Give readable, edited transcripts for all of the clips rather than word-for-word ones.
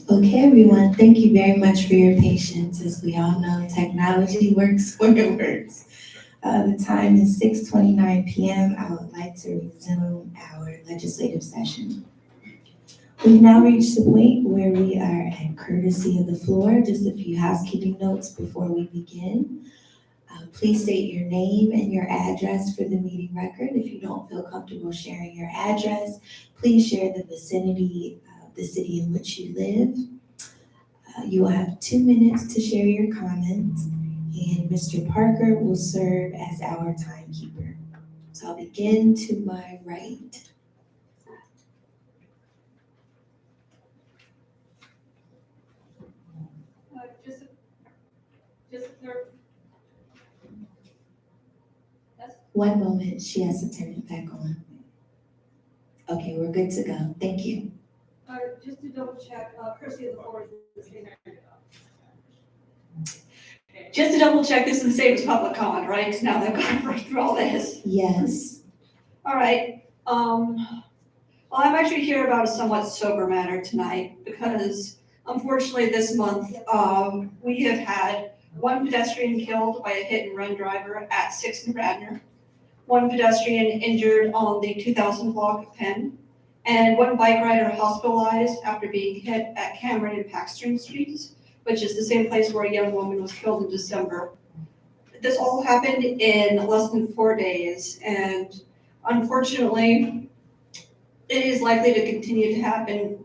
Okay, everyone, thank you very much for your patience. As we all know, technology works when it works. The time is 6:29 p.m. I would like to resume our legislative session. We've now reached the point where we are at courtesy of the floor. Just a few housekeeping notes before we begin. Please state your name and your address for the meeting record. If you don't feel comfortable sharing your address, please share the vicinity of the city in which you live. You will have 2 minutes to share your comments, and Mr. Parker will serve as our timekeeper. So I'll begin to my right. Just clear. One moment, she has to turn it back on. Okay, we're good to go. Thank you. Just to double check, courtesy of the board. Just to double check, this is the same as public comment, right? 'Cause now they've gone through all this. Yes. All right. Well, I'm actually here about a somewhat sober matter tonight because unfortunately this month, we have had one pedestrian killed by a hit and run driver at 6th and Radnor, one pedestrian injured on the 2000 block of Penn, and one bike rider hospitalized after being hit at Cameron and Paxton Streets, which is the same place where a young woman was killed in December. This all happened in less than 4 days, and unfortunately, it is likely to continue to happen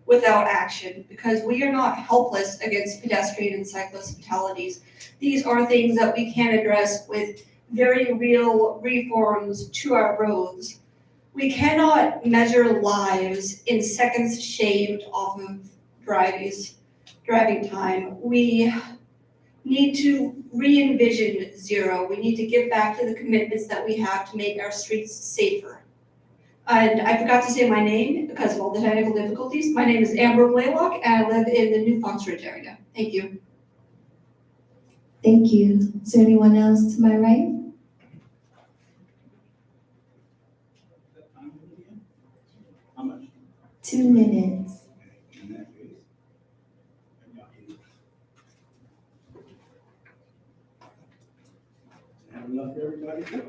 without action because we are not helpless against pedestrian and cyclist fatalities. These are things that we can address with very real reforms to our roads. We cannot measure lives in seconds shaved off of driving time. We need to re-envision zero. We need to get back to the commitments that we have to make our streets safer. And I forgot to say my name because of all the technical difficulties. My name is Amber Blaylock and I live in the New Foxbridge area. Thank you. Thank you. Is there anyone else to my right? How much? 2 minutes. In that case, have enough for everybody to go.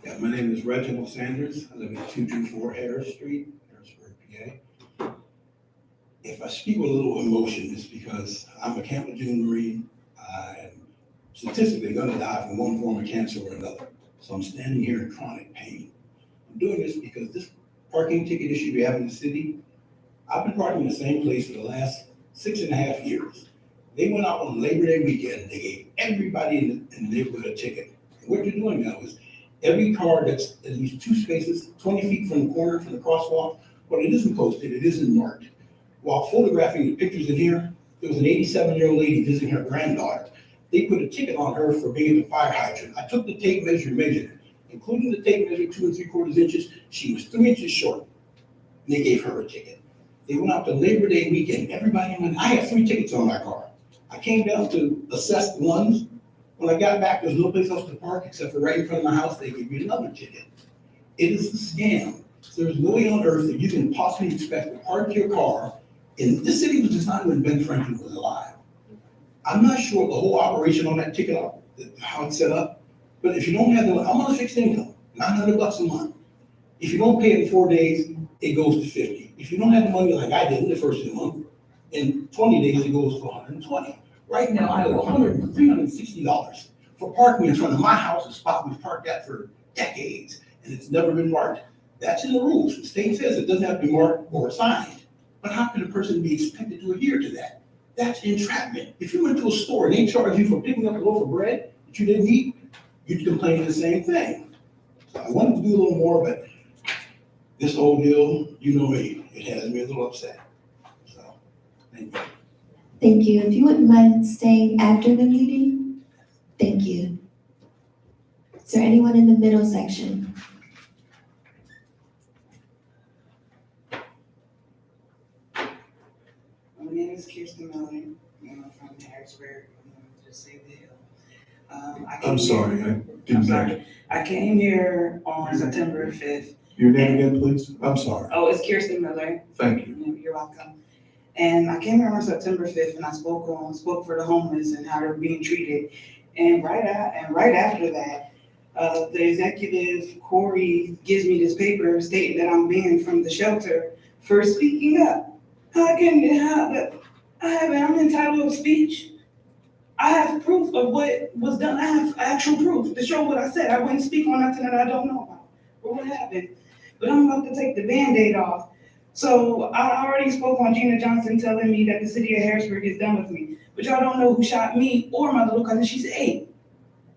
Yeah, my name is Reginald Sanders. I live at 224 Harris Street, Harrisburg, PA. If I speak with a little emotion, it's because I'm a Camp Lejeune Marine. I'm statistically going to die from one form of cancer or another. So I'm standing here in chronic pain. I'm doing this because this parking ticket issue we have in the city, I've been parking in the same place for the last 6.5 years. They went out on Labor Day weekend. They gave everybody in the neighborhood a ticket. And what they're doing now is every car that's at least 2 spaces, 20 feet from the corner, from the crosswalk, well, it isn't posted, it isn't marked. While photographing the pictures in here, there was an 87-year-old lady visiting her granddaughter. They put a ticket on her for being at the fire hydrant. I took the tape measure and measured it. Including the tape measure 2 3/4 inches, she was 3 inches short. And they gave her a ticket. They went out to Labor Day weekend. Everybody, I had 3 tickets on my car. I came down to assess the ones. When I got back, there was no place else to park except for right in front of my house. They gave me another ticket. It is a scam. There's no way on earth that you can possibly expect to park your car. And this city was designed when Ben Franklin was alive. I'm not sure the whole operation on that ticket, how it's set up, but if you don't have the, I'm on a fixed income, $900 a month. If you don't pay it in 4 days, it goes to 50. If you don't have the money like I did in the first of the month, in 20 days, it goes to 120. Right now, I owe $360 for parking in front of my house, a spot we've parked at for decades, and it's never been marked. That's in the rules. The state says it doesn't have to be marked or signed. But how can a person be expected to adhere to that? That's entrapment. If you went to a store and they charge you for picking up a loaf of bread that you didn't eat, you'd complain the same thing. So I wanted to do a little more, but this whole deal, you know me, it has me a little upset. So, thank you. Thank you. If you wouldn't mind staying after the meeting, thank you. Is there anyone in the middle section? My name is Kirsten Miller, and I'm from Harrisburg, just Save the Hill. I'm sorry, I I'm didn't sorry. catch. I came here on September 5th. Your name again, please? I'm sorry. Oh, it's Kirsten Miller. Thank you. You're welcome. And I came here on September 5th and I spoke for the homeless and how they're being treated. And right after that, the executive, Corey, gives me this paper stating that I'm banned from the shelter for speaking up. I'm entitled of speech. I have proof of what was done. I have actual proof to show what I said. I wouldn't speak on nothing that I don't know about or what happened. But I'm about to take the Band-Aid off. So I already spoke on Gina Johnson telling me that the city of Harrisburg is done with me. But y'all don't know who shot me or my little cousin. She's 8.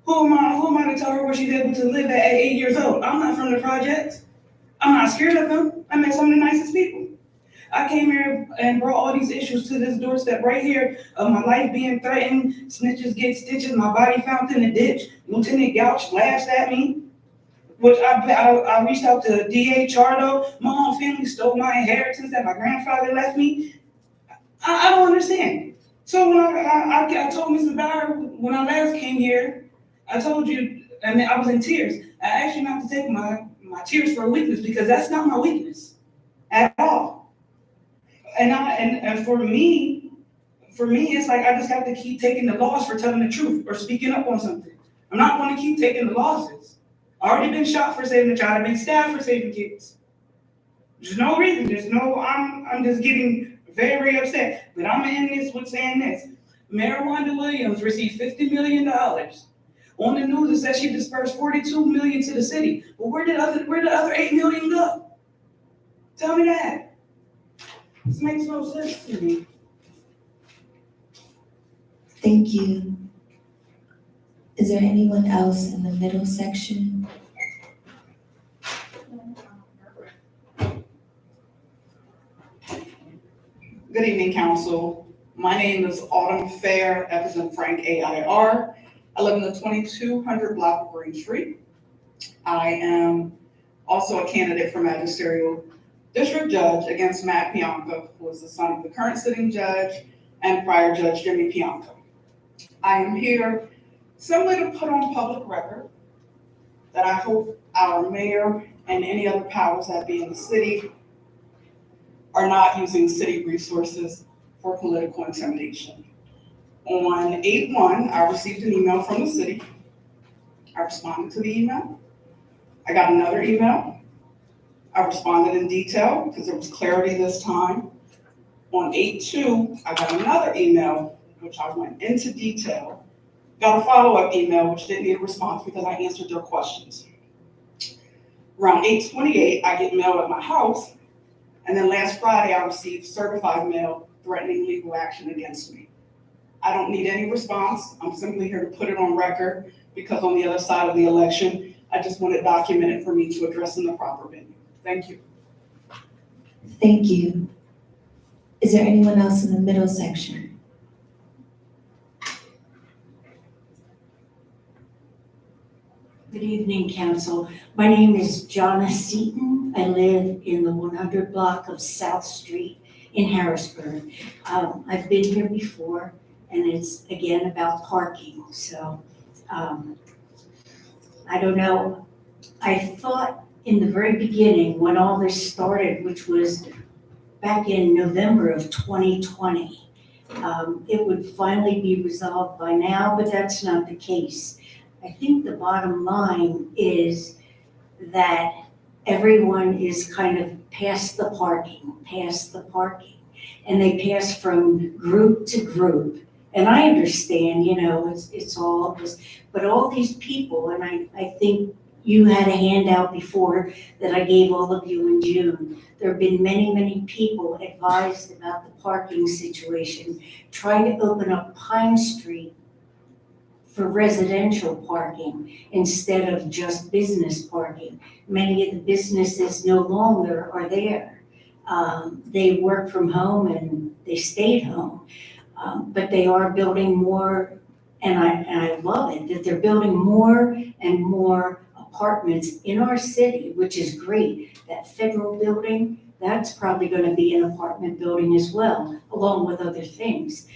Who am I to tell her where she's able to live at 8 years old? I'm not from the projects. I'm not scared of them. I met some of the nicest people. I came here and brought all these issues to this doorstep right here of my life being threatened, snitches get stitches, my body found in a ditch. Lieutenant Gouch laughs at me, which I reached out to DA Chardo. My own family stole my inheritance that my grandfather left me. I don't understand. So when I told Mr. Bauer when I last came here, I told you, and I was in tears. I asked you not to take my tears for a weakness because that's not my weakness at all. And for me, it's like I just have to keep taking the loss for telling the truth or speaking up on something. I'm not going to keep taking the losses. I already been shot for saving a child. I've been stabbed for saving kids. There's no reason. I'm just getting very, very upset. But I'm in this with saying this. Mayor Wanda Williams received $50 million. On the news, it says she dispersed $42 million to the city. But where did the other $8 million go? Tell me that. This makes no sense to me. Thank you. Is there anyone else in the middle section? Good evening, council. My name is Autumn Fair, Epson Frank AIR. I live in the 2200 block of Green Street. I am also a candidate for magisterial district judge against Matt Pianca, who is the son of the current sitting judge and prior judge Jimmy Pianca. I am here simply to put on public record that I hope our mayor and any other powers that be in the city are not using city resources for political intimidation. On 8/1, I received an email from the city. I responded to the email. I got another email. I responded in detail because there was clarity this time. On 8/2, I got another email, which I went into detail. Got a follow-up email, which didn't need a response because I answered their questions. Around 8/28, I get mail at my house. And then last Friday, I received certified mail threatening legal action against me. I don't need any response. I'm simply here to put it on record because on the other side of the election, I just want it documented for me to address in the proper venue. Thank you. Thank you. Is there anyone else in the middle section? Good evening, council. My name is Jonna Seaton. I live in the 100 block of South Street in Harrisburg. I've been here before, and it's again about parking. So I don't know. I thought in the very beginning when all this started, which was back in November of 2020, it would finally be resolved by now, but that's not the case. I think the bottom line is that everyone is kind of past the parking, and they pass from group to group. And I understand, it's all this, but all these people, and I think you had a handout before that I gave all of you in June. There have been many, many people advised about the parking situation, trying to open up Pine Street for residential parking instead of just business parking. Many of the businesses no longer are there. They work from home and they stayed home, but they are building more, and I love it, that they're building more and more apartments in our city, which is great. That federal building, that's probably gonna be an apartment building as well, along with other things.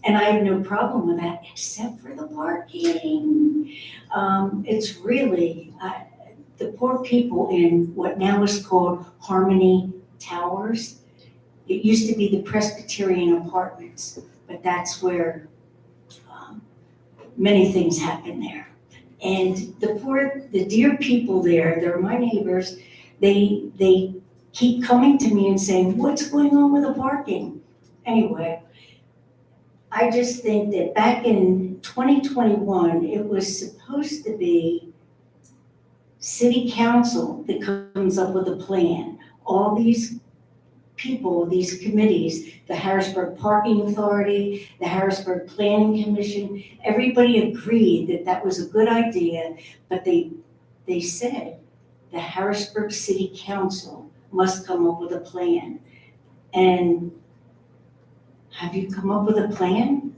And I have no problem with that, except for the parking. It's really, the poor people in what now is called Harmony Towers. It used to be the Presbyterian Apartments, but that's where many things happen there. And the dear people there, they're my neighbors, they keep coming to me and saying, what's going on with the parking? Anyway, I just think that back in 2021, it was supposed to be city council that comes up with a plan. All these people, these committees, the Harrisburg Parking Authority, the Harrisburg Planning Commission, everybody agreed that that was a good idea, but they said the Harrisburg City Council must come up with a plan. And have you come up with a plan?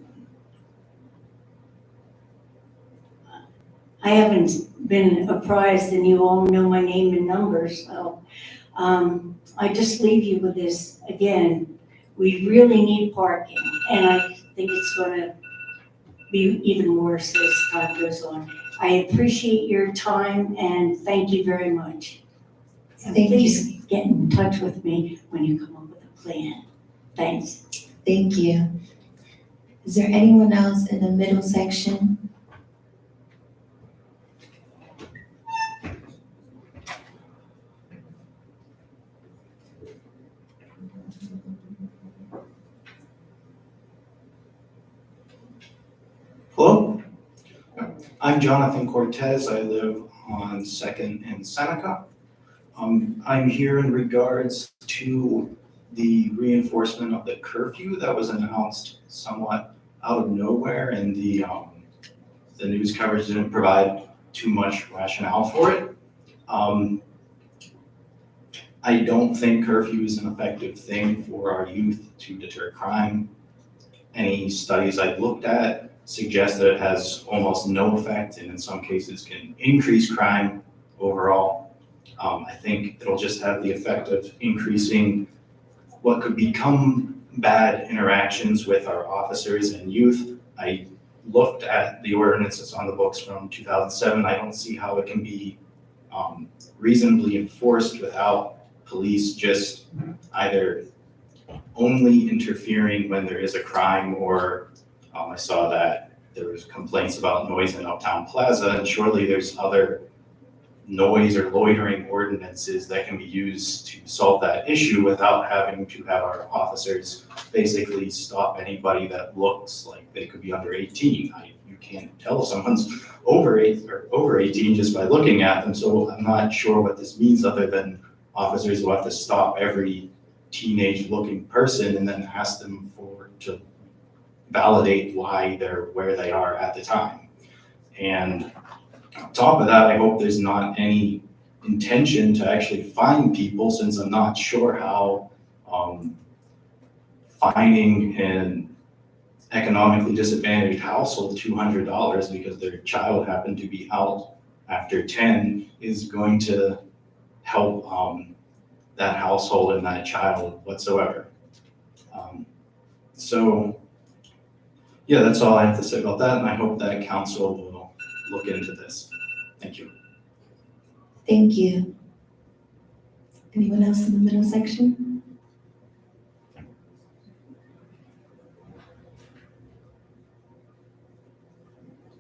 I haven't been apprised, and you all know my name and numbers, so I just leave you with this. Again, we really need parking, and I think it's gonna be even worse as time goes on. I appreciate your time and thank you very much. And Thank you. please get in touch with me when you come up with a plan. Thanks. Thank you. Is there anyone else in the middle section? Hello, I'm Jonathan Cortez. I live on 2nd and Seneca. I'm here in regards to the reinforcement of the curfew that was announced somewhat out of nowhere, and the news coverage didn't provide too much rationale for it. I don't think curfew is an effective thing for our youth to deter crime. Any studies I've looked at suggest that it has almost no effect, and in some cases can increase crime overall. I think it'll just have the effect of increasing what could become bad interactions with our officers and youth. I looked at the ordinances on the books from 2007. I don't see how it can be reasonably enforced without police just either only interfering when there is a crime, or I saw that there was complaints about noise in Uptown Plaza, and surely there's other noise or loitering ordinances that can be used to solve that issue without having to have our officers basically stop anybody that looks like they could be under 18. You can't tell if someone's over 18 just by looking at them, so I'm not sure what this means other than officers will have to stop every teenage-looking person and then ask them to validate why they're where they are at the time. And on top of that, I hope there's not any intention to actually fine people, since I'm not sure how fining an economically disadvantaged household $200 because their child happened to be out after 10 is going to help that household and that child whatsoever. So yeah, that's all I have to say about that, and I hope that council will look into this. Thank you. Thank you. Anyone else in the middle section?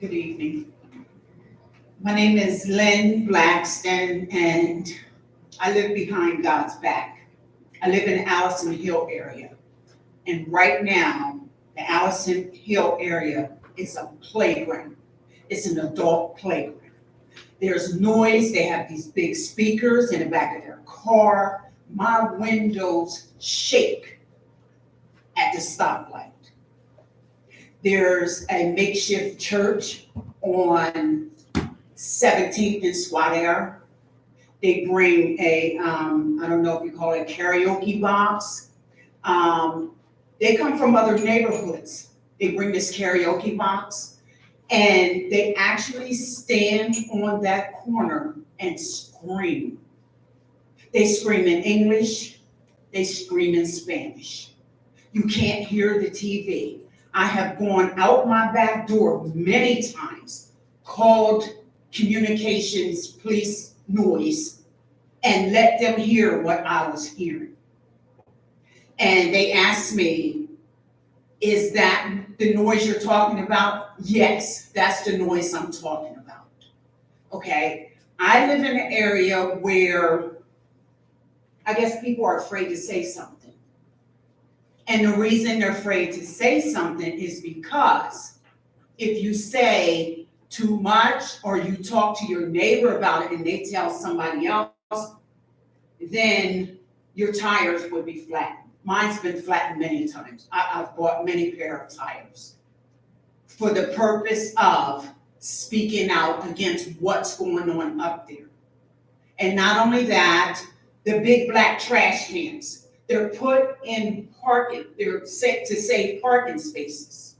Good evening. My name is Lynn Blackston, and I live behind God's back. I live in Allison Hill area. And right now, the Allison Hill area is a playground. It's an adult playground. There's noise. They have these big speakers in the back of their car. My windows shake at the stoplight. There's a makeshift church on 17th and Swat Air. They bring a, I don't know if you call it karaoke box. They come from other neighborhoods. They bring this karaoke box and they actually stand on that corner and scream. They scream in English, they scream in Spanish. You can't hear the TV. I have gone out my back door many times, called communications police noise, and let them hear what I was hearing. And they asked me, is that the noise you're talking about? Yes, that's the noise I'm talking about. Okay, I live in an area where I guess people are afraid to say something. And the reason they're afraid to say something is because if you say too much or you talk to your neighbor about it and they tell somebody else, then your tires would be flattened. Mine's been flattened many times. I've bought many pair of tires for the purpose of speaking out against what's going on up there. And not only that, the big black trash cans, they're put in parking, they're set to save parking spaces.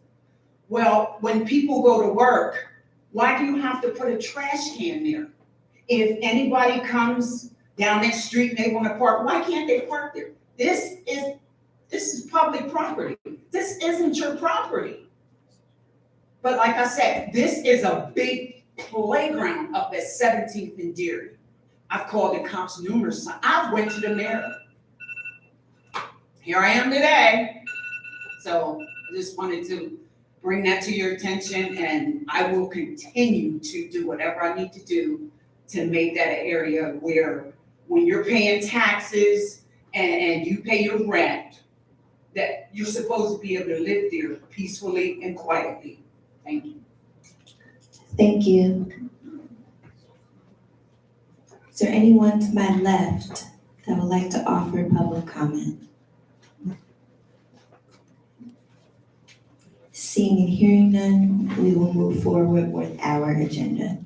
Well, when people go to work, why do you have to put a trash can there? If anybody comes down that street and they want to park, why can't they park there? This is public property. This isn't your property. But like I said, this is a big playground up at 17th and Deary. I've called the cops numerous times. I've went to the mayor. Here I am today. So I just wanted to bring that to your attention, and I will continue to do whatever I need to do to make that an area where when you're paying taxes and you pay your rent, that you're supposed to be able to live there peacefully and quietly. Thank you. Thank you. Is there anyone to my left that would like to offer public comment? Seeing and hearing none, we will move forward with our agenda.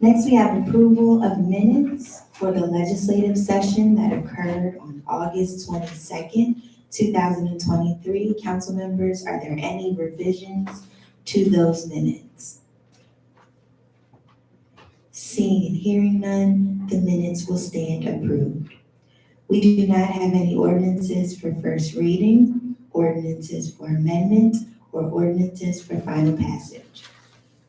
Next, we have approval of minutes for the legislative session that occurred on August 22nd, 2023. Council members, are there any revisions to those minutes? Seeing and hearing none, the minutes will stand approved. We do not have any ordinances for first reading, ordinances for amendment, or ordinances for final passage.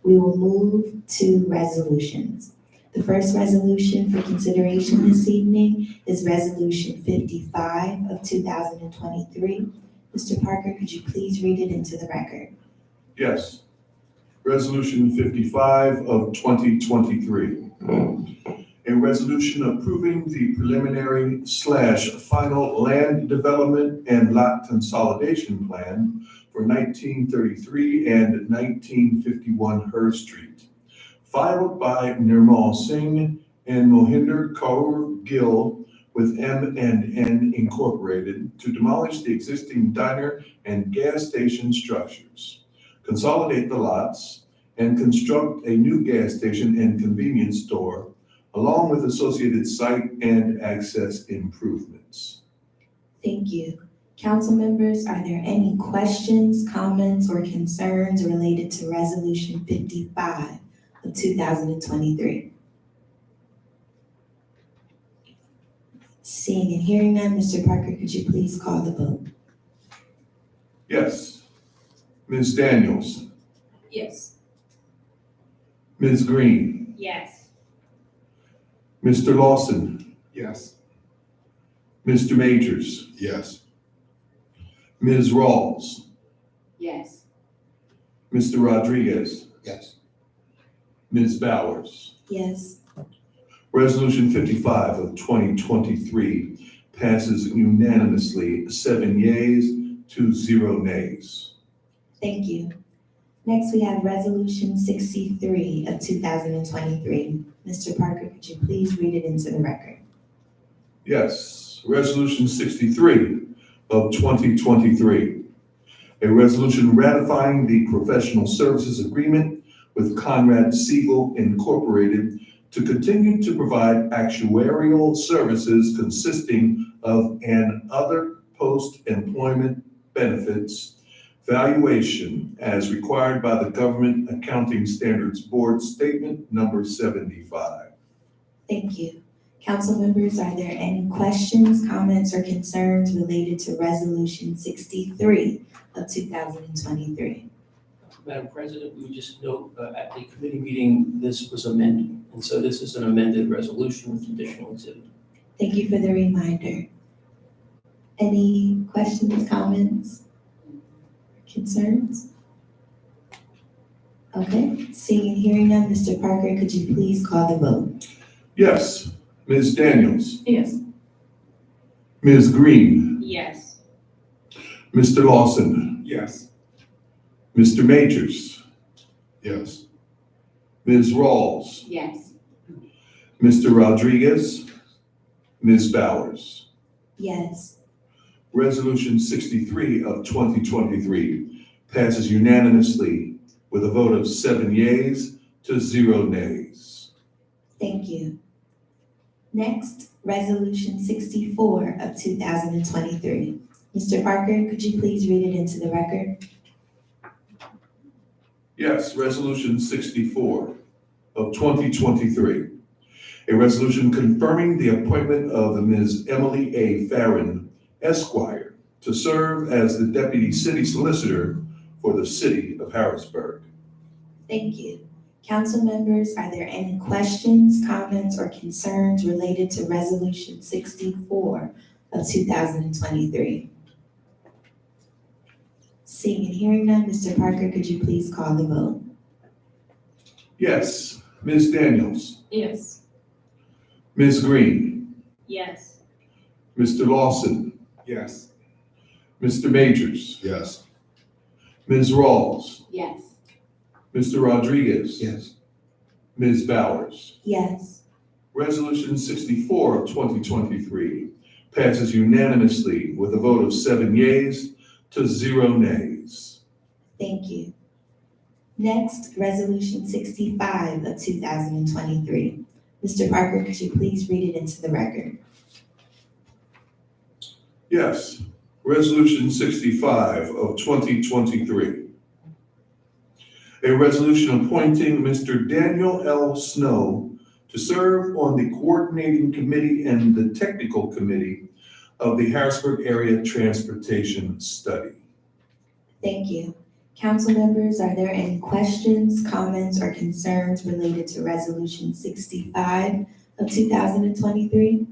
We will move to resolutions. The first resolution for consideration this evening is Resolution 55 of 2023. Mr. Parker, could you please read it into the record? Yes. Resolution 55 of 2023. A resolution approving the preliminary / final land development and lot consolidation plan for 1933 and 1951 Her Street, filed by Nirmal Singh and Mohinder Kaur Gill with M&N Incorporated to demolish the existing diner and gas station structures, consolidate the lots, and construct a new gas station and convenience store, along with associated site and access improvements. Thank you. Council members, are there any questions, comments, or concerns related to Resolution 55 of 2023? Seeing and hearing none, Mr. Parker, could you please call the vote? Yes. Ms. Daniels, Yes. Ms. Green, Yes. Mr. Lawson, Yes. Mr. Majors, Yes. Ms. Rawls, Yes. Mr. Rodriguez, Yes. Ms. Bowers. Yes. Resolution 55 of 2023 passes unanimously, 7 yeas to 0 nays. Thank you. Next, we have Resolution 63 of 2023. Mr. Parker, could you please read it into the record? Yes, Resolution 63 of 2023. A resolution ratifying the professional services agreement with Conrad Siegel Incorporated to continue to provide actuarial services consisting of an other post-employment benefits valuation as required by the Government Accounting Standards Board Statement Number 75. Thank you. Council members, are there any questions, comments, or concerns related to Resolution 63 of 2023? Madam President, we would just note at the committee meeting, this was amended. And so this is an amended resolution with additional exhibit. Thank you for the reminder. Any questions, comments, concerns? Okay, seeing and hearing none, Mr. Parker, could you please call the vote? Yes. Ms. Daniels? Yes. Ms. Green? Yes. Mr. Lawson? Yes. Mr. Majors? Yes. Ms. Rawls? Yes. Mr. Rodriguez? Ms. Bowers? Yes. Resolution 63 of 2023 passes unanimously with a vote of 7 yeas to 0 nays. Thank you. Next, Resolution 64 of 2023. Mr. Parker, could you please read it into the record? Yes, Resolution 64 of 2023. A resolution confirming the appointment of Ms. Emily A. Farron, Esquire, to serve as the Deputy City Solicitor for the City of Harrisburg. Thank you. Council members, are there any questions, comments, or concerns related to Resolution 64 of 2023? Seeing and hearing none, Mr. Parker, could you please call the vote? Yes, Ms. Daniels, Yes. Ms. Green, Yes. Mr. Lawson, Yes. Mr. Majors, Yes. Ms. Rawls, Yes. Mr. Rodriguez. Yes. Ms. Bowers. Yes. Resolution 64 of 2023 passes unanimously with a vote of 7 yeas to 0 nays. Thank you. Next, Resolution 65 of 2023. Mr. Parker, could you please read it into the record? Yes, Resolution 65 of 2023. A resolution appointing Mr. Daniel L. Snow to serve on the Coordinating Committee and the Technical Committee of the Harrisburg Area Transportation Study. Thank you. Council members, are there any questions, comments, or concerns related to Resolution 65 of 2023?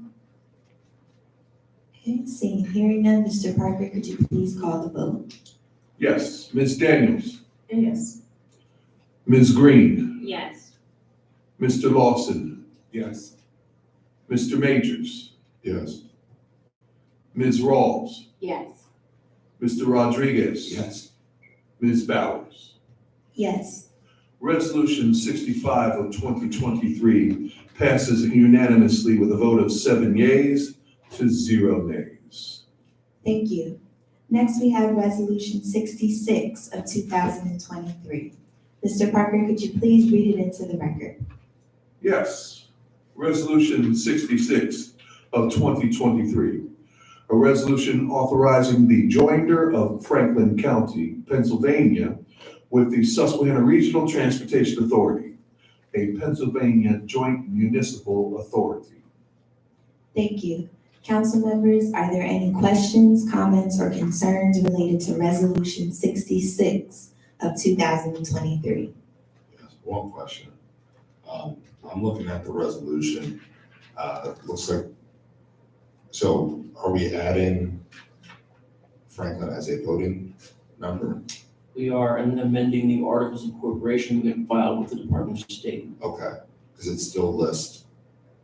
Okay, seeing and hearing none, Mr. Parker, could you please call the vote? Yes, Ms. Daniels, Yes. Ms. Green, Yes. Mr. Lawson, Yes. Mr. Majors, Yes. Ms. Rawls, Yes. Mr. Rodriguez. Yes. Ms. Bowers. Yes. Resolution 65 of 2023 passes unanimously with a vote of 7 yeas to 0 nays. Thank you. Next, we have Resolution 66 of 2023. Mr. Parker, could you please read it into the record? Yes, Resolution 66 of 2023. A resolution authorizing the joinder of Franklin County, Pennsylvania, with the Susquehanna Regional Transportation Authority, a Pennsylvania joint municipal authority. Thank you. Council members, are there any questions, comments, or concerns related to Resolution 66 of 2023? Yes, one question. I'm looking at the resolution. Looks like, so are we adding Franklin as a voting member? We are amending the Articles of Incorporation we have filed with the Department of State. Okay, because it still lists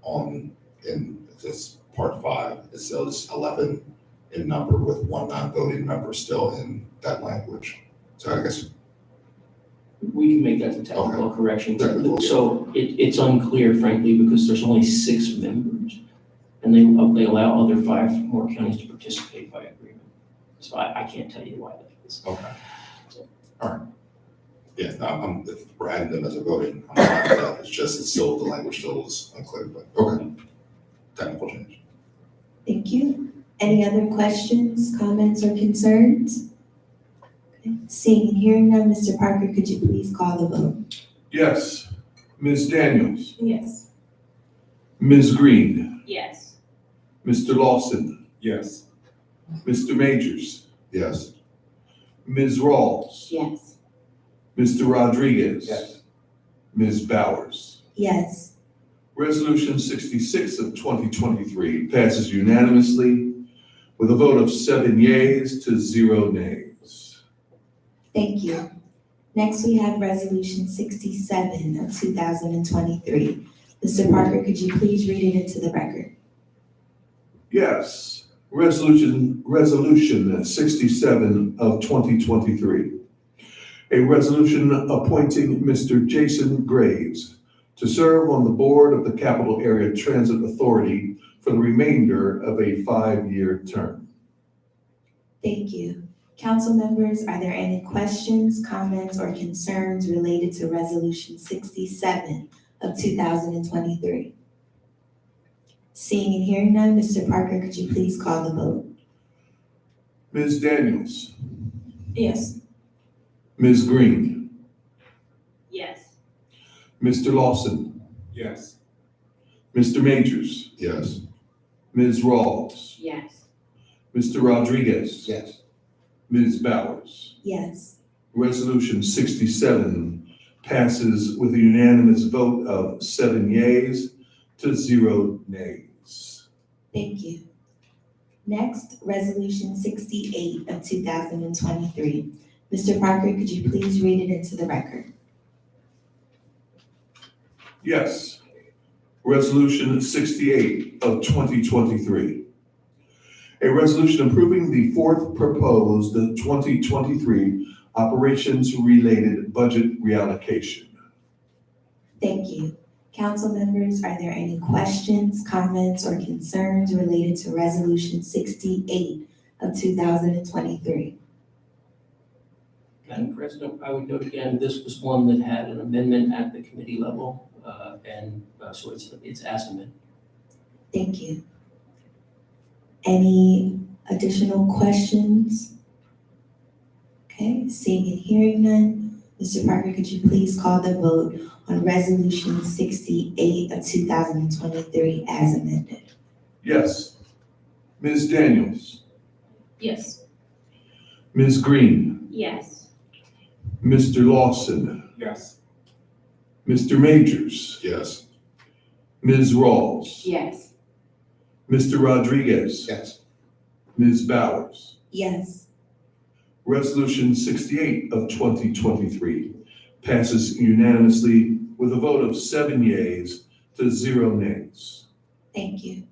in this part 5, it says 11 in number with 1 non-voting member still in that language. So I guess, We can make that a technical correction. Technical, yeah. So it's unclear, frankly, because there's only 6 members. And they allow other 5 more counties to participate by agreement. So I can't tell you why that is. okay. All right. Yeah, no, if we're adding them as a voting, I'm fine with that. It's just, it's still, the language still is unclear, but okay. Technical change. Thank you. Any other questions, comments, or concerns? Okay. Seeing and hearing none, Mr. Parker, could you please call the vote? Yes, Ms. Daniels, Yes. Ms. Green, Yes. Mr. Lawson, Yes. Mr. Majors, Yes. Ms. Rawls, Yes. Mr. Rodriguez. Yes. Ms. Bowers. Yes. Resolution 66 of 2023 passes unanimously with a vote of 7 yeas to 0 nays. Thank you. Next, we have Resolution 67 of 2023. Mr. Parker, could you please read it into the record? Yes, Resolution 67 of 2023. A resolution appointing Mr. Jason Graves to serve on the board of the Capital Area Transit Authority for the remainder of a 5-year term. Thank you. Council members, are there any questions, comments, or concerns related to Resolution 67 of 2023? Seeing and hearing none, Mr. Parker, could you please call the vote? Ms. Daniels, Yes. Ms. Green, Yes. Mr. Lawson, Yes. Mr. Majors, Yes. Ms. Rawls, Yes. Mr. Rodriguez. Yes. Ms. Bowers. Yes. Resolution 67 passes with a unanimous vote of 7 yeas to 0 nays. Thank you. Next, Resolution 68 of 2023. Mr. Parker, could you please read it into the record? Yes. Resolution 68 of 2023. A resolution approving the fourth proposed 2023 operations-related budget reallocation. Thank you. Council members, are there any questions, comments, or concerns related to Resolution 68 of 2023? Madam President, I would note again, this was one that had an amendment at the committee level, so it's as amended. Thank you. Any additional questions? Okay, seeing and hearing none, Mr. Parker, could you please call the vote on Resolution 68 of 2023 as amended? Yes. Ms. Daniels, Yes. Ms. Green, Yes. Mr. Lawson, Yes. Mr. Majors, Yes. Ms. Rawls, Yes. Mr. Rodriguez. Yes. Ms. Bowers. Yes. Resolution 68 of 2023 passes unanimously with a vote of 7 yeas to 0 nays. Thank you.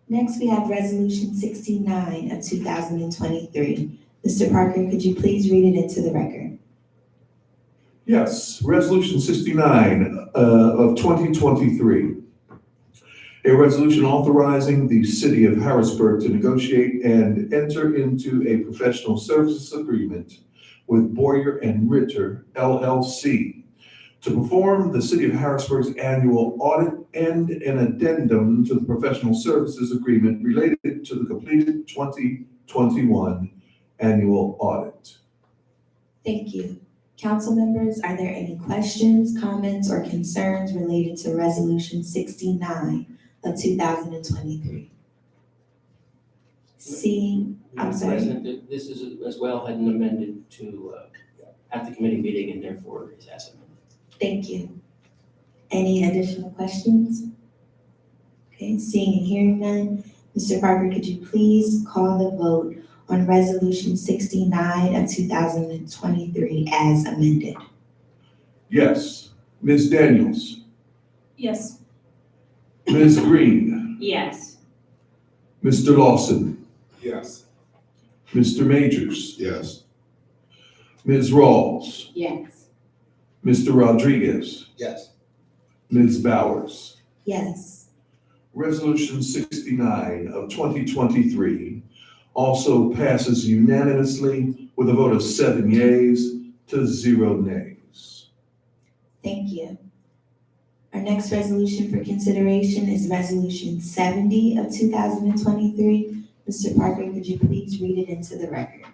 Next, we have Resolution 69 of 2023. Mr. Parker, could you please read it into the record? Yes, Resolution 69 of 2023. A resolution authorizing the city of Harrisburg to negotiate and enter into a professional services agreement with Boyer and Ritter LLC to perform the city of Harrisburg's annual audit and an addendum to the professional services agreement related to the completed 2021 annual audit. Thank you. Council members, are there any questions, comments, or concerns related to Resolution 69 of 2023? Seeing, I'm Madam sorry. President, this is as well had an amended to, at the committee meeting and therefore is as amended. Thank you. Any additional questions? Okay, seeing and hearing none, Mr. Parker, could you please call the vote on Resolution 69 of 2023 as amended? Yes, Ms. Daniels, Yes. Ms. Green, Yes. Mr. Lawson, Yes. Mr. Majors, Yes. Ms. Rawls, Yes. Mr. Rodriguez, Yes. Ms. Bowers. Yes. Resolution 69 of 2023 also passes unanimously with a vote of 7 yeas to 0 nays. Thank you. Our next resolution for consideration is Resolution 70 of 2023. Mr. Parker, could you please read it into the record?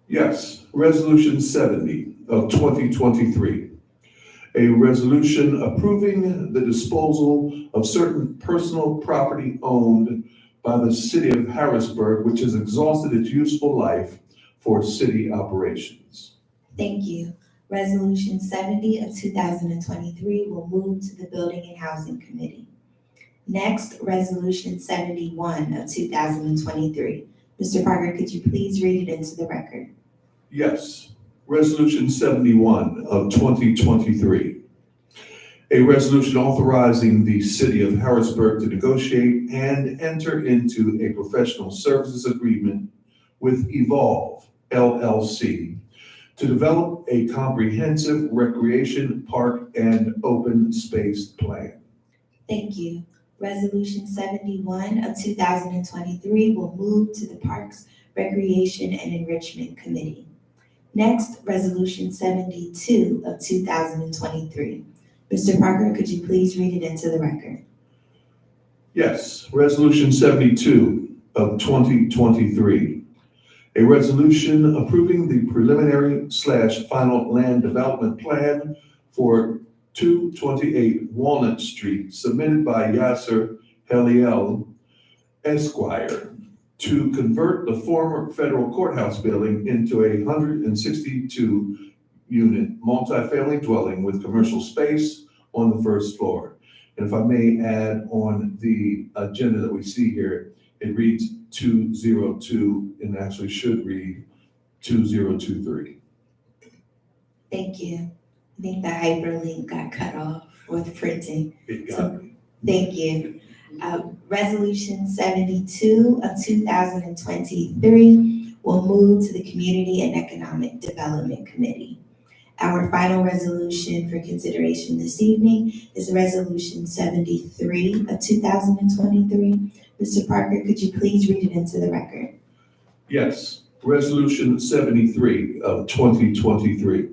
Yes, Resolution 70 of 2023. A resolution approving the disposal of certain personal property owned by the city of Harrisburg, which has exhausted its useful life for city operations. Thank you. Resolution 70 of 2023 will move to the Building and Housing Committee. Next, Resolution 71 of 2023. Mr. Parker, could you please read it into the record? Yes, Resolution 71 of 2023. A resolution authorizing the city of Harrisburg to negotiate and enter into a professional services agreement with Evolve LLC to develop a comprehensive recreation, park, and open space plan. Thank you. Resolution 71 of 2023 will move to the Parks, Recreation, and Enrichment Committee. Next, Resolution 72 of 2023. Mr. Parker, could you please read it into the record? Yes, Resolution 72 of 2023. A resolution approving the preliminary/final land development plan for 228 Walnut Street submitted by Yasser Heliel Esquire to convert the former federal courthouse building into a 162-unit multifamily dwelling with commercial space on the first floor. And if I may add, on the agenda that we see here, it reads 202 and actually should read 2023. Thank you. I think the hyperlink got cut off with printing. It got me. Thank you. Resolution 72 of 2023 will move to the Community and Economic Development Committee. Our final resolution for consideration this evening is Resolution 73 of 2023. Mr. Parker, could you please read it into the record? Yes, Resolution 73 of 2023.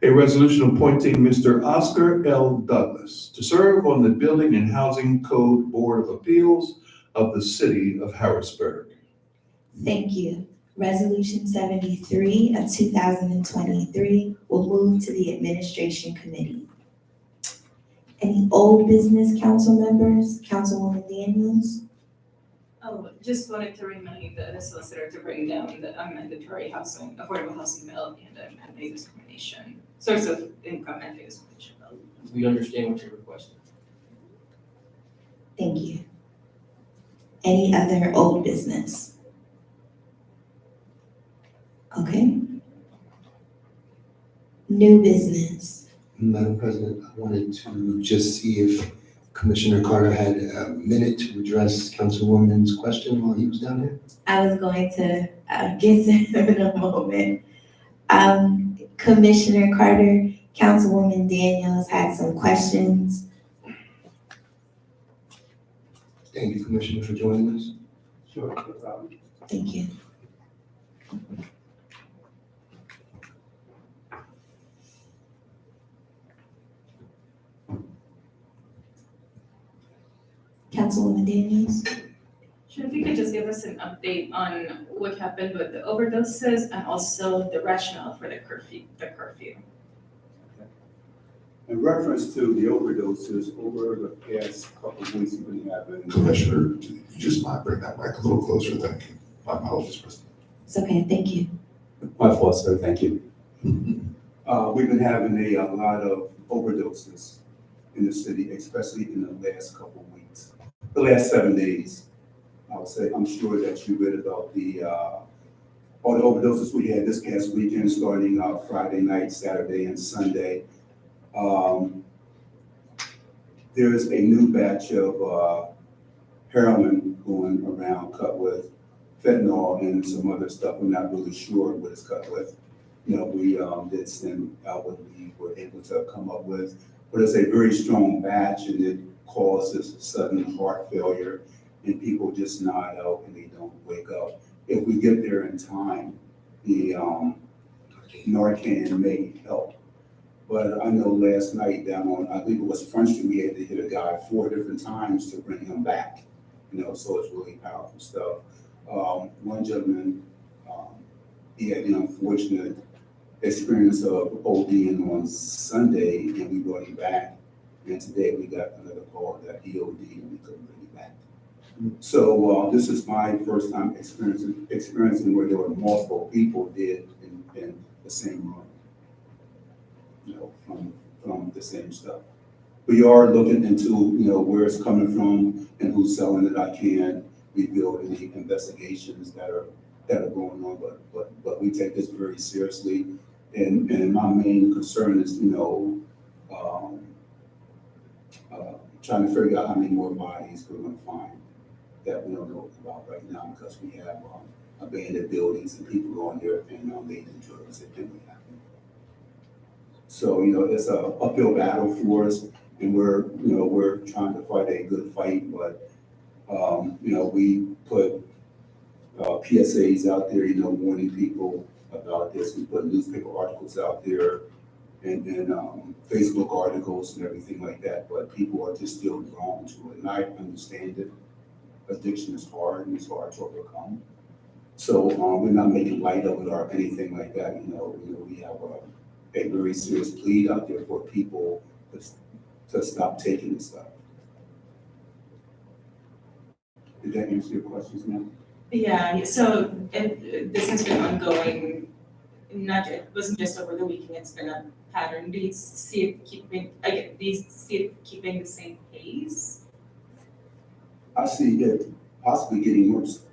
A resolution appointing Mr. Oscar L. Douglas to serve on the Building and Housing Code Board of Appeals of the City of Harrisburg. Thank you. Resolution 73 of 2023 will move to the Administration Committee. Any old business council members? Councilwoman Daniels? Oh, just wanted to remind the solicitor to bring down the mandatory housing, affordable housing bill and anti-discrimination, source of income anti-discrimination bill. We understand what you're requesting. Thank you. Any other old business? Okay. New business. Madam President, I wanted to just see if Commissioner Carter had a minute to address Councilwoman's question while he was down here. I was going to get to him in a moment. Commissioner Carter, Councilwoman Daniels had some questions. Thank you, Commissioner, for joining us. Sure, no problem. Thank you. Councilwoman Daniels? Sure, if you could just give us an update on what happened with the overdoses and also the rationale for the curfew. In reference to the overdoses, over the past couple of weeks, we've been having. Commissioner, you just might bring that mic a little closer, thank you. My apologies, President. It's okay, thank you. My fault, sir, thank you. We've been having a lot of overdoses in the city, especially in the last couple of weeks, the last 7 days. I would say, I'm sure that you read about all the overdoses we had this past weekend, starting Friday night, Saturday, and Sunday. There is a new batch of heroin going around cut with fentanyl and some other stuff. I'm not really sure what it's cut with. You know, we did send out what we were able to come up with, but it's a very strong batch and it causes sudden heart failure and people just nod out and they don't wake up. If we get there in time, the Narcan may help. But I know last night down on, I think it was Front Street, we had to hit a guy 4 different times to bring him back. You know, so it's really powerful stuff. One gentleman, he had the unfortunate experience of ODing on Sunday, and we brought him back. And today we got another call that he OD'd and we couldn't bring him back. So this is my first time experiencing where there were multiple people dead in the same room, you know, from the same stuff. We are looking into, you know, where it's coming from and who's selling it. I can't reveal any investigations that are going on, but we take this very seriously. And my main concern is, you know, trying to figure out how many more bodies we're gonna find that we don't know about right now, because we have abandoned buildings and people going there and laden drugs that didn't happen. So, you know, it's a uphill battle for us, and we're trying to fight a good fight, but, you know, we put PSAs out there, you know, warning people about this. We put newspaper articles out there and Facebook articles and everything like that, but people are just still drawn to it. And I understand it. Addiction is hard and it's hard to overcome. So we're not making light of it or anything like that. You know, we have a very serious plea out there for people to stop taking this stuff. Did that answer your questions, ma'am? Yeah, so this has been ongoing, it wasn't just over the weekend, it's been a pattern. Do you see it keeping the same pace? I see it possibly getting worse.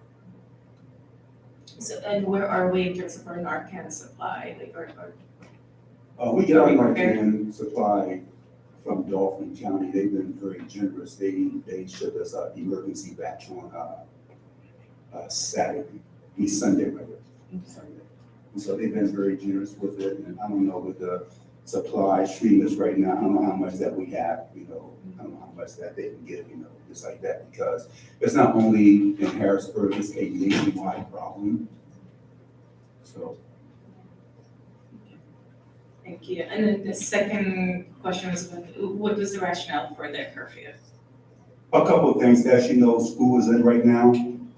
So, and where are we in terms of our Narcan supply, like, We get our Narcan supply from Dauphin County. They've been very generous. They shipped us an emergency batch on Sunday, rather. Sunday. And so they've been very generous with it. And I don't know what the supply stream is right now. I don't know how much that we have, you know, I don't know how much that they can get, you know, just like that, because it's not only in Harrisburg, it's a nationwide problem. So. Thank you. And then the second question was, what was the rationale for the curfew? A couple of things. As you know, school is in right now.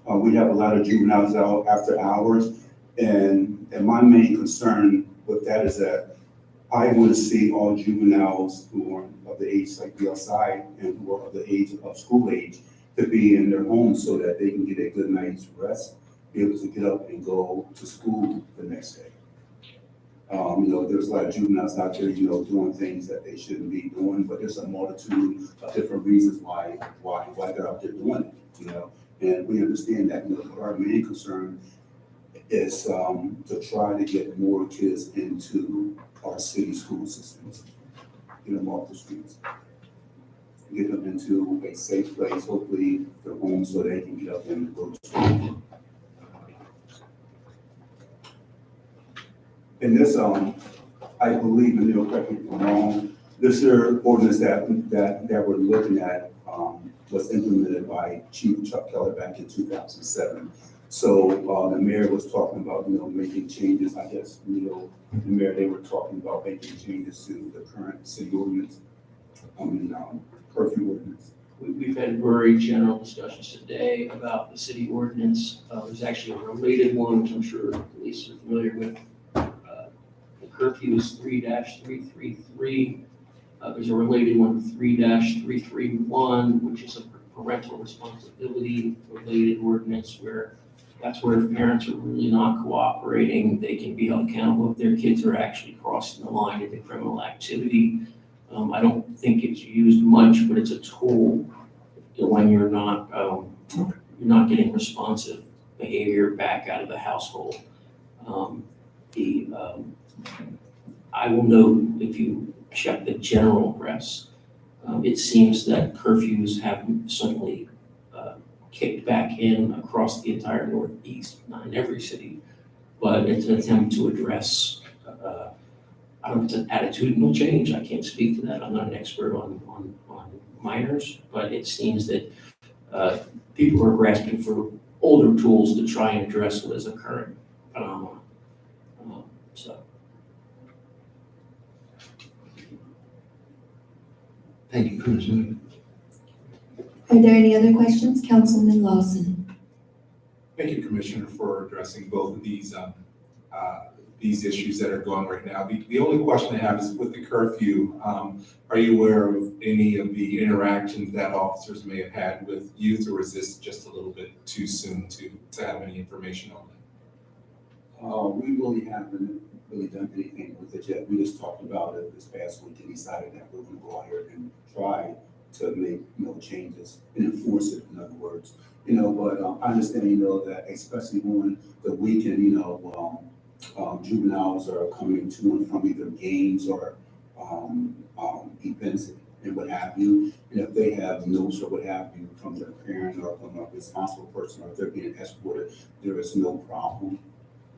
We have a lot of juveniles out after hours. And my main concern with that is that I want to see all juveniles who are of the age like be outside and who are of the age of school age to be in their homes so that they can get a good night's rest, be able to get up and go to school the next day. You know, there's a lot of juveniles out there, you know, doing things that they shouldn't be doing, but there's a multitude of different reasons why they're out there doing it, you know. And we understand that, you know, our main concern is to try to get more kids into our city school systems, get them off the streets, get them into a safe place, hopefully their home, so they can get up and go to school. And this, I believe, and they'll correct me if I'm wrong, this here ordinance that we're looking at was implemented by Chief Chuck Keller back in 2007. So the mayor was talking about, you know, making changes. I guess, you know, the mayor, they were talking about making changes to the current city ordinance, curfew ordinance. We've had very general discussions today about the city ordinance. There's actually a related one, which I'm sure the police are familiar with. The curfew is 3-333. There's a related one, 3-331, which is a parental responsibility related ordinance where that's where if parents are really not cooperating, they can be held accountable if their kids are actually crossing the line into criminal activity. I don't think it's used much, but it's a tool when you're not getting responsive behavior back out of the household. I will note, if you check the general press, it seems that curfews have suddenly kicked back in across the entire Northeast, not in every city, but it's an attempt to address, I don't know if it's an attitudinal change. I can't speak to that. I'm not an expert on minors, but it seems that people are grasping for older tools to try and address what is a current phenomenon. Thank you, Commissioner. Are there any other questions? Councilman Lawson. Thank you, Commissioner, for addressing both of these these issues that are going right now. The only question I have is with the curfew, are you aware of any of the interactions that officers may have had with youth, or is this just a little bit too soon to have any information on that? We really haven't really done anything with it yet. We just talked about it this past week and decided that we're gonna go out here and try to make, changes and enforce it, in other words. But I understand, that especially on the weekend, juveniles are coming to and from either games or events and what have you. And if they have notes or what have you from their parent or from a responsible person, or if they're being escorted, there is no problem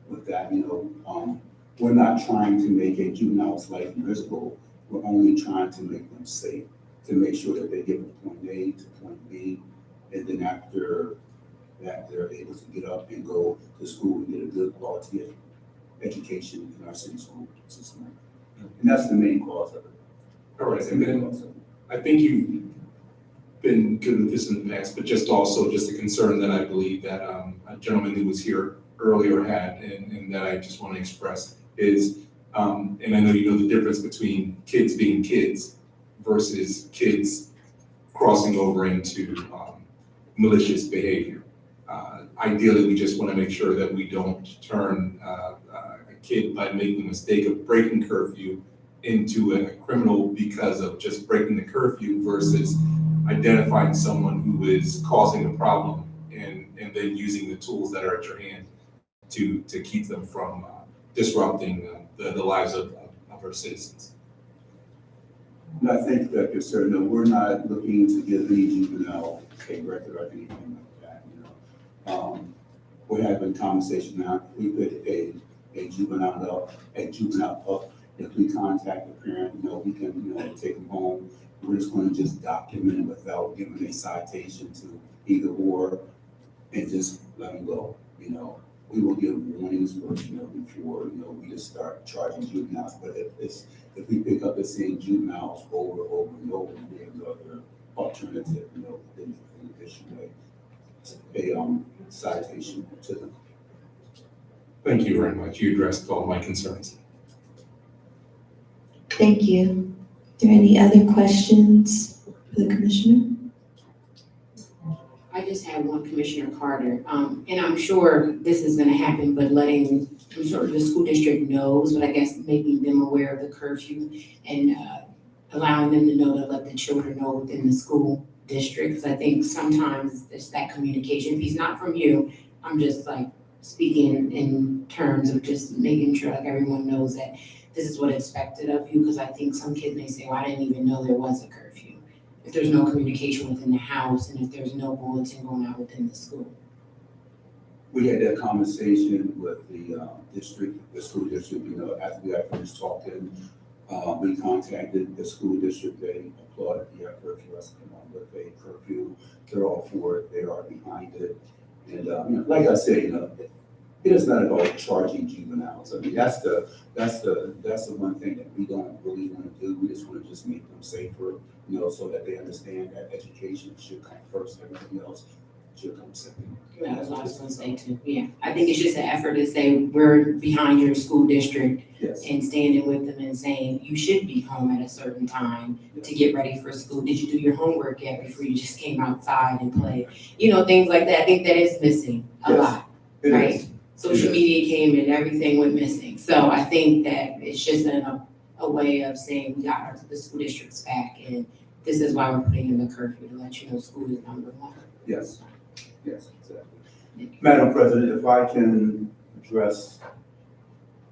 with that. We're not trying to make a juvenile's life miserable. We're only trying to make them safe, to make sure that they get from point A to point B. And then after that, they're able to get up and go to school and get a good quality education in our city school system. And that's the main cause of it. All right, and then I think you've been good with this in the past, but just a concern that I believe that a gentleman who was here earlier had, and that I just want to express is, and I know you know the difference between kids being kids versus kids crossing over into malicious behavior. Ideally, we just want to make sure that we don't turn a kid, by making the mistake of breaking curfew, into a criminal because of just breaking the curfew, versus identifying someone who is causing a problem and then using the tools that are at your hand to keep them from disrupting the lives of our citizens. And I think that you're certain that we're not looking to give any juvenile a record or anything like that. We're having conversation now. We put a juvenile up. If we contact the parent, we can, take them home. We're just going to just document it without giving a citation to either or, and just let them go. We will give warnings first, before, we just start charging juveniles. But if we pick up the same juveniles over and over, we have no other alternative, then we issue a citation to them. Thank you very much. You addressed all my concerns. Thank you. Are there any other questions for the commissioner? I just have one, Commissioner Carter, and I'm sure this is gonna happen, but I'm sure the school district knows, but I guess making them aware of the curfew and allowing them to know to let the children know within the school district, because I think sometimes there's that communication piece, not from you, I'm just like speaking in terms of just making sure like everyone knows that this is what's expected of you, because I think some kids may say, well, I didn't even know there was a curfew. If there's no communication within the house and if there's no bulletin going out within the school. We had that conversation with the school district, after we had finished talking. We contacted the school district. They applauded the effort for us to come up with a curfew. They're all for it. They are behind it. And like I said, it is not about charging juveniles. I mean, that's the one thing that we don't really want to do. We just want to just make them safer, so that they understand that education should come first. Everything else should come second. Yeah, that's what I was gonna say too. Yeah, I think it's just an effort to say we're behind your school district. Yes. And standing with them and saying you should be home at a certain time to get ready for school. Did you do your homework yet before you just came outside and played? Things like that. I think that is missing a lot, right? Social media came and everything went missing. So I think that it's just a way of saying we got the school districts back, and this is why we're putting in the curfew, to let you know school is number one. Yes, exactly. Madam President, if I can address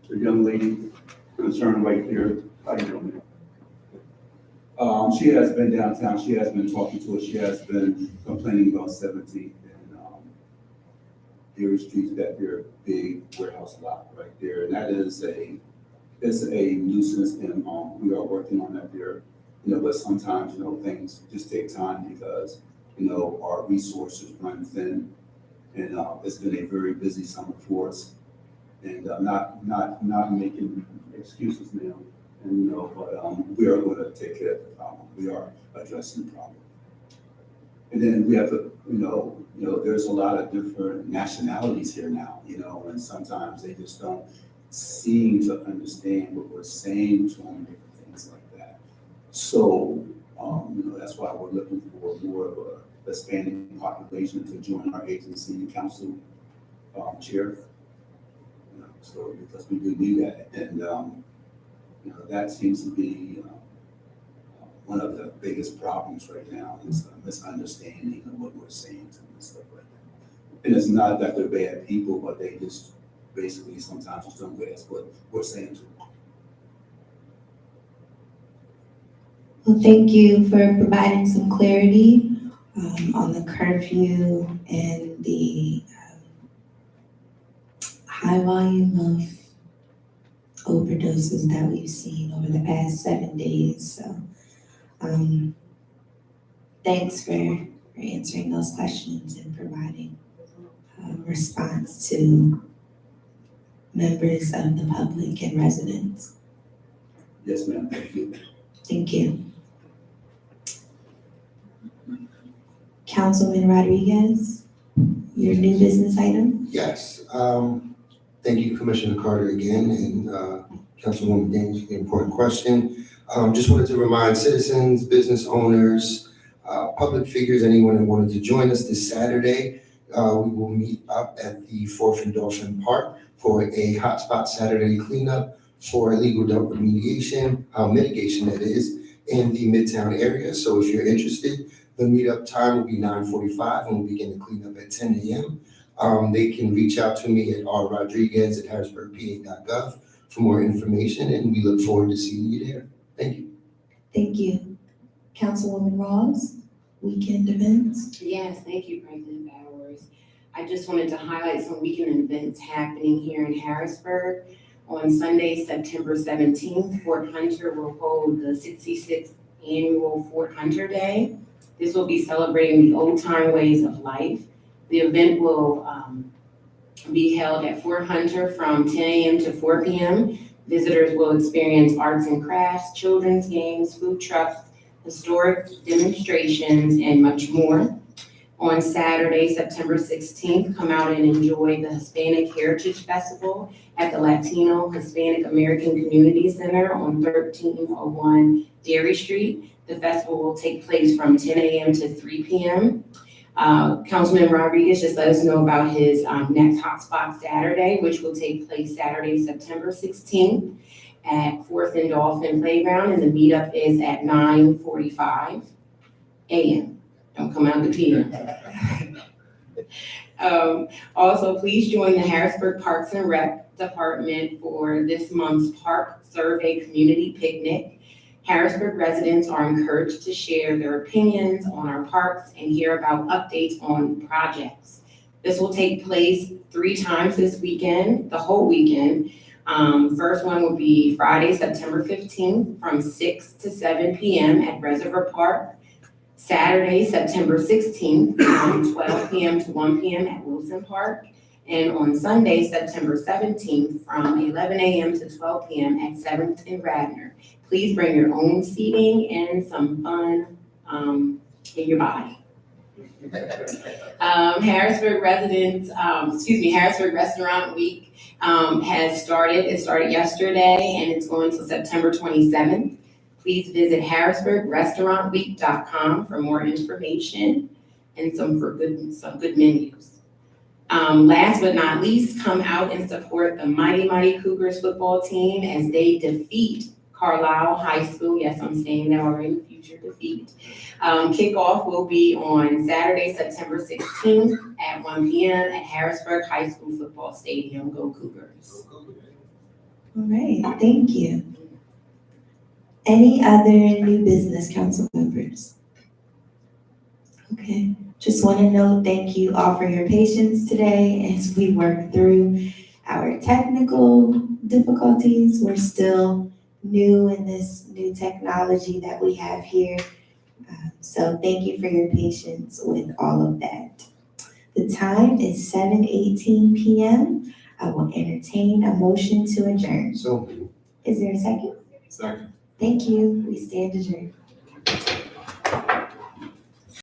the young lady concerned right there. How you doing? She has been downtown. She has been talking to us. She has been complaining about 17th and Erie Street, that their big warehouse lot right there. And that is a nuisance, and we are working on that there. But sometimes, things just take time because, our resources run thin. And it's been a very busy summer for us. And not making excuses now. And, but we are going to take care of the problem. We are addressing the problem. And then we have to, there's a lot of different nationalities here now, and sometimes they just don't seem to understand what we're saying to them, different things like that. So, that's why we're looking for more of a Hispanic population to join our agency and council chair. So, because we do need that, and, that seems to be one of the biggest problems right now is a misunderstanding of what we're saying to them and stuff like that. And it's not that they're bad people, but they just basically sometimes just don't grasp what we're saying to them. Well, thank you for providing some clarity on the curfew and the high volume of overdoses that we've seen over the past 7 days. So thanks for answering those questions and providing a response to members of the public and residents. Yes, ma'am, thank you. Thank you. Councilman Rodriguez, your new business item? Yes, thank you, Commissioner Carter, again, and Councilwoman Daniels, the important question. Just wanted to remind citizens, business owners, public figures, anyone that wanted to join us this Saturday, we will meet up at the 4th and Dolphin Park for a hotspot Saturday cleanup for illegal dump remediation, mitigation that is, in the Midtown area. So if you're interested, the meetup time will be 9:45 and we'll begin the cleanup at 10 a.m. They can reach out to me at rrodriguez@harrisburgpa.gov for more information, and we look forward to seeing you there. Thank you. Thank you. Councilwoman Rawls, weekend events? Yes, thank you, President Bowers. I just wanted to highlight some weekend events happening here in Harrisburg. On Sunday, September 17th, Fort Hunter will hold the 66th annual Fort Hunter Day. This will be celebrating the old time ways of life. The event will be held at Fort Hunter from 10 a.m. to 4 p.m. Visitors will experience arts and crafts, children's games, food trucks, historic demonstrations, and much more. On Saturday, September 16th, come out and enjoy the Hispanic Heritage Festival at the Latino Hispanic American Community Center on 1301 Dairy Street. The festival will take place from 10 a.m. to 3 p.m. Councilman Rodriguez just let us know about his next Hotspot Saturday, which will take place Saturday, September 16th at 4th and Dolphin Playground, and the meetup is at 9:45 a.m. Don't come out to PM. Also, please join the Harrisburg Parks and Rec Department for this month's Park Survey Community Picnic. Harrisburg residents are encouraged to share their opinions on our parks and hear about updates on projects. This will take place 3 times this weekend, the whole weekend. First one will be Friday, September 15th from 6 to 7 p.m. at Reservoir Park. Saturday, September 16th from 12 p.m. to 1 p.m. at Wilson Park. And on Sunday, September 17th from 11 a.m. to 12 p.m. at 7th and Radnor. Please bring your own seating and some fun in your body. Harrisburg Restaurant Week has started. It started yesterday and it's going to September 27th. Please visit harrisburgrestaurantweek.com for more information and some good menus. Last but not least, come out and support the Mighty Cougars football team as they defeat Carlisle High School. Yes, I'm saying that already in the future, defeat. Kickoff will be on Saturday, September 16th at 1 p.m. at Harrisburg High School Football Stadium. Go Cougars. All right, thank you. Any other new business, council members? Okay, just want to note, thank you all for your patience today as we work through our technical difficulties. We're still new in this new technology that we have here. So thank you for your patience with all of that. The time is 7:18 p.m. I will entertain a motion to adjourn. So, Is there a second? Second. Thank you. We stand adjourned.